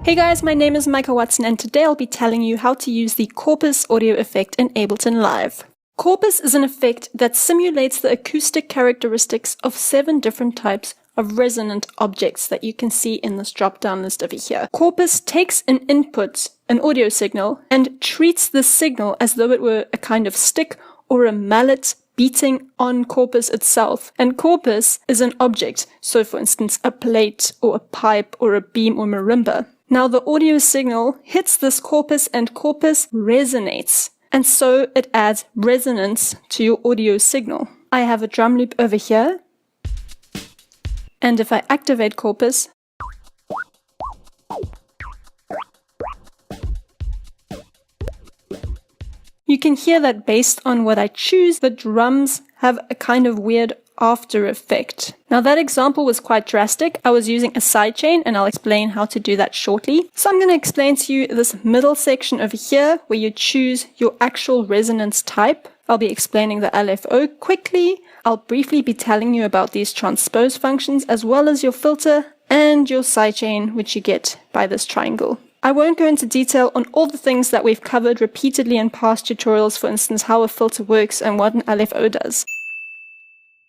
Hey guys, my name is Micah Watson and today I'll be telling you how to use the Corpus audio effect in Ableton Live. Corpus is an effect that simulates the acoustic characteristics of 7 different types of resonant objects that you can see in this drop-down list over here. Corpus takes an input, an audio signal, and treats the signal as though it were a kind of stick or a mallet beating on corpus itself. And corpus is an object, so for instance a plate or a pipe or a beam or marimba. Now the audio signal hits this corpus and corpus resonates, and so it adds resonance to your audio signal. I have a drum loop over here, and if I activate corpus, you can hear that based on what I choose, the drums have a kind of weird after effect. Now that example was quite drastic. I was using a sidechain and I'll explain how to do that shortly. So I'm going to explain to you this middle section over here where you choose your actual resonance type. I'll be explaining the LFO quickly. I'll briefly be telling you about these transpose functions as well as your filter and your sidechain, which you get by this triangle. I won't go into detail on all the things that we've covered repeatedly in past tutorials, for instance how a filter works and what an LFO does.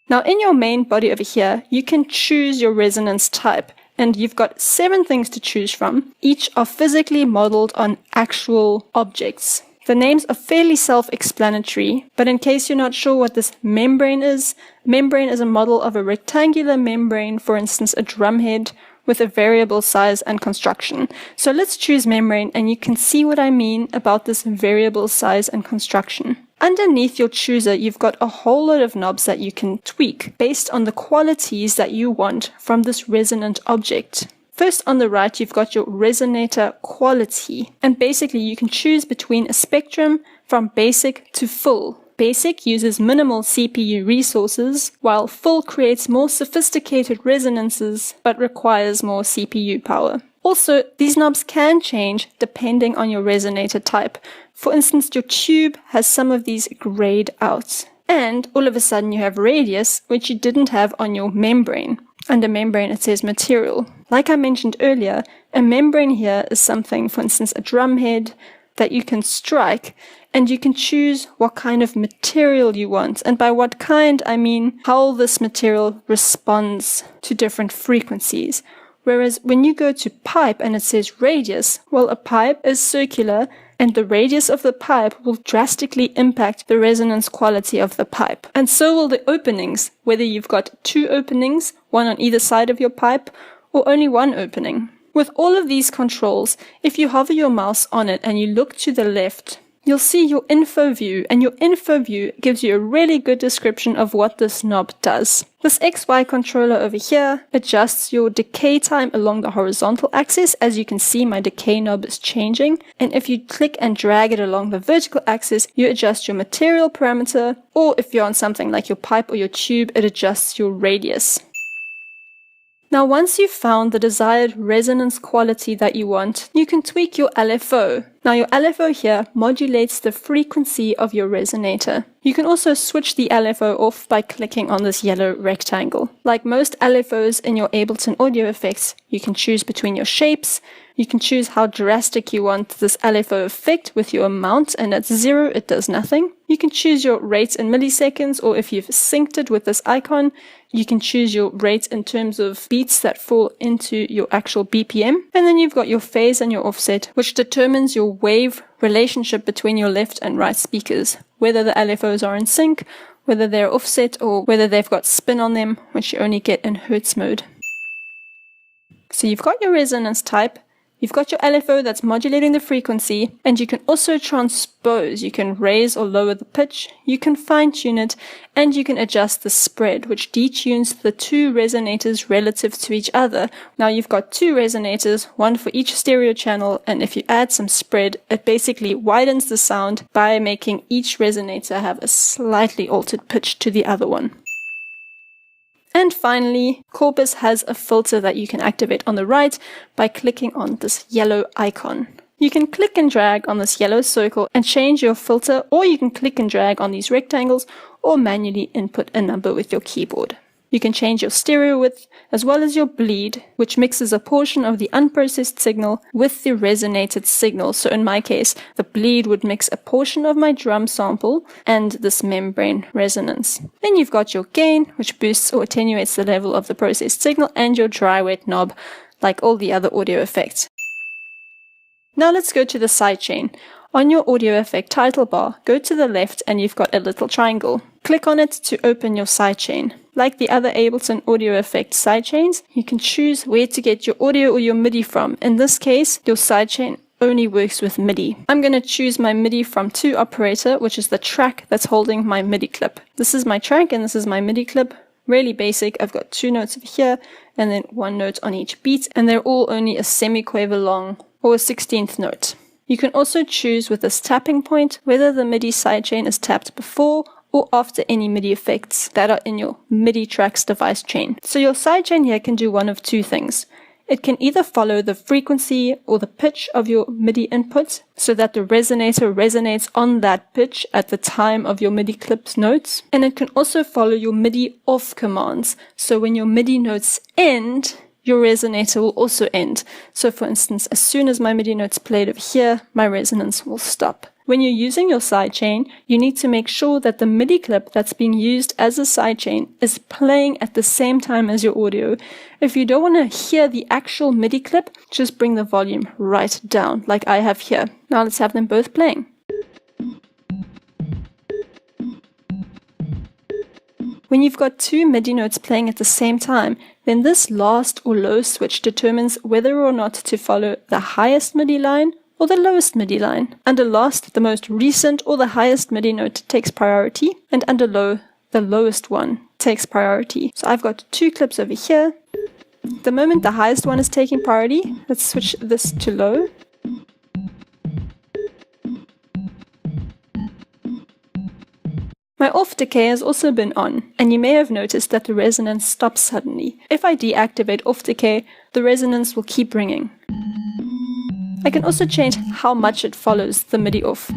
Now in your main body over here, you can choose your resonance type, and you've got 7 things to choose from. Each are physically modeled on actual objects. The names are fairly self-explanatory, but in case you're not sure what this membrane is a model of a rectangular membrane, for instance a drum head, with a variable size and construction. So let's choose membrane and you can see what I mean about this variable size and construction. Underneath your chooser, you've got a whole lot of knobs that you can tweak based on the qualities that you want from this resonant object. First on the right, you've got your resonator quality, and basically you can choose between a spectrum from basic to full. Basic uses minimal CPU resources, while full creates more sophisticated resonances but requires more CPU power. Also, these knobs can change depending on your resonator type. For instance, your tube has some of these grayed out. And all of a sudden you have radius, which you didn't have on your membrane. Under membrane it says material. Like I mentioned earlier, a membrane here is something, for instance a drum head, that you can strike, and you can choose what kind of material you want. And by what kind, I mean how this material responds to different frequencies. Whereas when you go to pipe and it says radius, well, a pipe is circular and the radius of the pipe will drastically impact the resonance quality of the pipe. And so will the openings, whether you've got 2 openings, one on either side of your pipe, or only 1 opening. With all of these controls, if you hover your mouse on it and you look to the left, you'll see your info view, and your info view gives you a really good description of what this knob does. This XY controller over here adjusts your decay time along the horizontal axis. As you can see, my decay knob is changing. And if you click and drag it along the vertical axis, you adjust your material parameter, or if you're on something like your pipe or your tube, it adjusts your radius. Now once you've found the desired resonance quality that you want, you can tweak your LFO. Now your LFO here modulates the frequency of your resonator. You can also switch the LFO off by clicking on this yellow rectangle. Like most LFOs in your Ableton audio effects, you can choose between your shapes. You can choose how drastic you want this LFO effect with your amount, and at 0 it does nothing. You can choose your rate in milliseconds, or if you've synced it with this icon, you can choose your rate in terms of beats that fall into your actual BPM. And then you've got your phase and your offset, which determines your wave relationship between your left and right speakers, whether the LFOs are in sync, whether they're offset, or whether they've got spin on them, which you only get in Hertz mode. So you've got your resonance type, you've got your LFO that's modulating the frequency, and you can also transpose. You can raise or lower the pitch, you can fine tune it, and you can adjust the spread, which detunes the 2 resonators relative to each other. Now you've got 2 resonators, one for each stereo channel, and if you add some spread, it basically widens the sound by making each resonator have a slightly altered pitch to the other one. And finally, Corpus has a filter that you can activate on the right by clicking on this yellow icon. You can click and drag on this yellow circle and change your filter, or you can click and drag on these rectangles or manually input a number with your keyboard. You can change your stereo width as well as your bleed, which mixes a portion of the unprocessed signal with the resonated signal. So in my case, the bleed would mix a portion of my drum sample and this membrane resonance. Then you've got your gain, which boosts or attenuates the level of the processed signal, and your dry wet knob, like all the other audio effects. Now let's go to the sidechain. On your audio effect title bar, go to the left and you've got a little triangle. Click on it to open your sidechain. Like the other Ableton audio effect sidechains, you can choose where to get your audio or your MIDI from. In this case, your sidechain only works with MIDI. I'm going to choose my MIDI from 2 operator, which is the track that's holding my MIDI clip. This is my track and this is my MIDI clip. Really basic. I've got 2 notes over here and then 1 note on each beat, and they're all only a semiquaver long or a 16th note. You can also choose with this tapping point whether the MIDI sidechain is tapped before or after any MIDI effects that are in your MIDI tracks device chain. So your sidechain here can do one of 2 things. It can either follow the frequency or the pitch of your MIDI input so that the resonator resonates on that pitch at the time of your MIDI clip's notes. And it can also follow your MIDI off commands. So when your MIDI notes end, your resonator will also end. So for instance, as soon as my MIDI notes played over here, my resonance will stop. When you're using your sidechain, you need to make sure that the MIDI clip that's being used as a sidechain is playing at the same time as your audio. If you don't want to hear the actual MIDI clip, just bring the volume right down, like I have here. Now let's have them both playing. When you've got 2 MIDI notes playing at the same time, then this last or low switch determines whether or not to follow the highest MIDI line or the lowest MIDI line. Under last, the most recent or the highest MIDI note takes priority, and under low, the lowest one takes priority. So I've got 2 clips over here. The moment the highest one is taking priority, let's switch this to low. My off decay has also been on, and you may have noticed that the resonance stops suddenly. If I deactivate off decay, the resonance will keep ringing. I can also change how much it follows the MIDI off.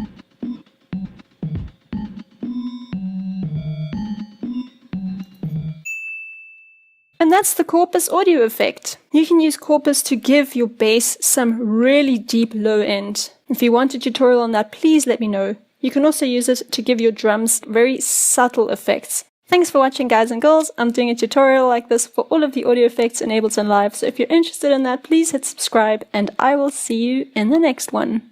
And that's the Corpus audio effect. You can use Corpus to give your bass some really deep low end. If you want a tutorial on that, please let me know. You can also use it to give your drums very subtle effects. Thanks for watching, guys and girls. I'm doing a tutorial like this for all of the audio effects in Ableton Live, so if you're interested in that, please hit subscribe, and I will see you in the next one.